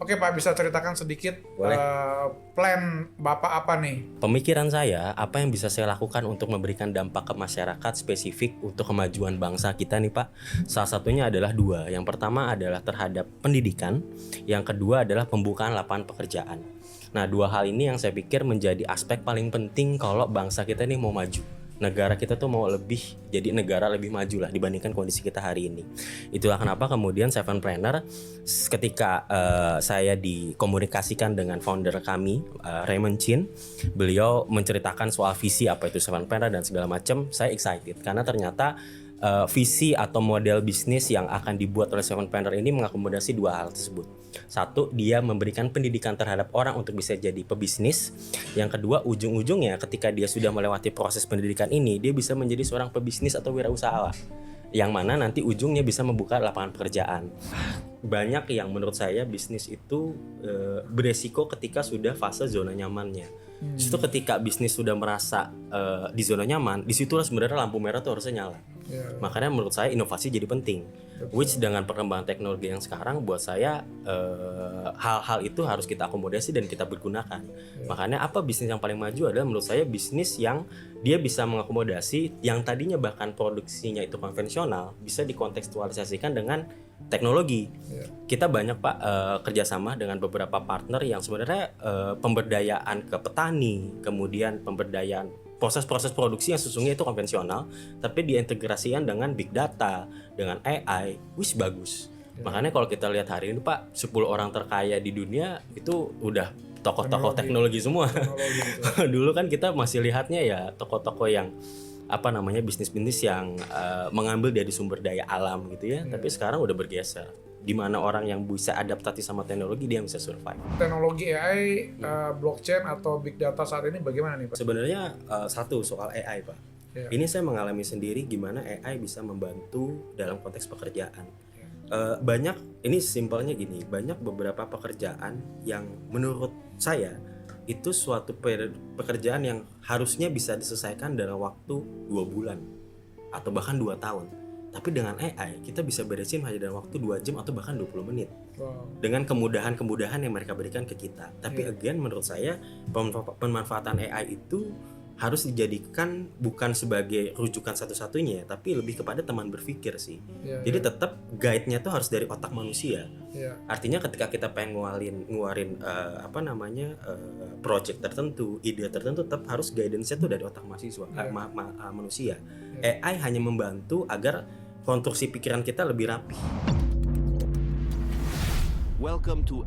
Oke Pak, bisa ceritakan sedikit plan Bapak apa nih? Pemikiran saya, apa yang bisa saya lakukan untuk memberikan dampak ke masyarakat spesifik untuk kemajuan bangsa kita nih Pak. Salah satunya adalah dua. Yang pertama adalah terhadap pendidikan, yang kedua adalah pembukaan lapangan pekerjaan. Nah, dua hal ini yang saya pikir menjadi aspek paling penting kalau bangsa kita ini mau maju. Negara kita tuh mau jadi negara lebih maju lah dibandingkan kondisi kita hari ini. Itulah kenapa kemudian Sevenpreneur ketika saya dikomunikasikan dengan founder kami Raymond Chin, beliau menceritakan soal visi apa itu Sevenpreneur dan segala macam. Saya excited karena ternyata visi atau model bisnis yang akan dibuat oleh Sevenpreneur ini mengakomodasi dua hal tersebut. Satu, dia memberikan pendidikan terhadap orang untuk bisa jadi pebisnis. Yang kedua, ujung-ujungnya ketika dia sudah melewati proses pendidikan ini, dia bisa menjadi seorang pebisnis atau wirausahawan, yang mana nanti ujungnya bisa membuka lapangan pekerjaan. Banyak yang menurut saya bisnis itu beresiko ketika sudah fase zona nyamannya. Justru ketika bisnis sudah merasa di zona nyaman, disitulah sebenarnya lampu merah tuh harusnya nyala. Makanya menurut saya inovasi jadi penting. Which dengan perkembangan teknologi yang sekarang buat saya hal-hal itu harus kita akomodasi dan kita pergunakan. Makanya apa bisnis yang paling maju adalah menurut saya bisnis yang dia bisa mengakomodasi yang tadinya bahkan produksinya itu konvensional bisa dikontekstualisasikan dengan teknologi. Kita banyak Pak kerjasama dengan beberapa partner yang sebenarnya pemberdayaan ke petani, kemudian pemberdayaan proses-proses produksi yang sesungguhnya itu konvensional, tapi diintegrasikan dengan big data, dengan AI, bagus. Makanya kalau kita lihat hari ini Pak, 10 orang terkaya di dunia itu udah tokoh-tokoh teknologi semua. Dulu kan kita masih lihatnya ya tokoh-tokoh yang bisnis-bisnis yang mengambil dari sumber daya alam gitu ya. Tapi sekarang udah bergeser. Di mana orang yang bisa adaptasi sama teknologi dia bisa survive. Teknologi AI, blockchain atau big data saat ini bagaimana nih Pak? Sebenarnya satu soal AI Pak. Ini saya mengalami sendiri gimana AI bisa membantu dalam konteks pekerjaan. Banyak, ini simpelnya gini, banyak beberapa pekerjaan yang menurut saya itu suatu pekerjaan yang harusnya bisa diselesaikan dalam waktu 2 bulan atau bahkan 2 tahun. Tapi dengan AI kita bisa beresin hanya dalam waktu 2 jam atau bahkan 20 menit. Dengan kemudahan-kemudahan yang mereka berikan ke kita. Tapi again menurut saya pemanfaatan AI itu harus dijadikan bukan sebagai rujukan satu-satunya, tapi lebih kepada teman berpikir sih. Jadi tetap guide-nya tuh harus dari otak manusia. Artinya ketika kita pengen ngeluarin project tertentu, ide tertentu, tetap harus guidance-nya tuh dari otak mahasiswa, manusia. AI hanya membantu agar konstruksi pikiran kita lebih rapi. Welcome to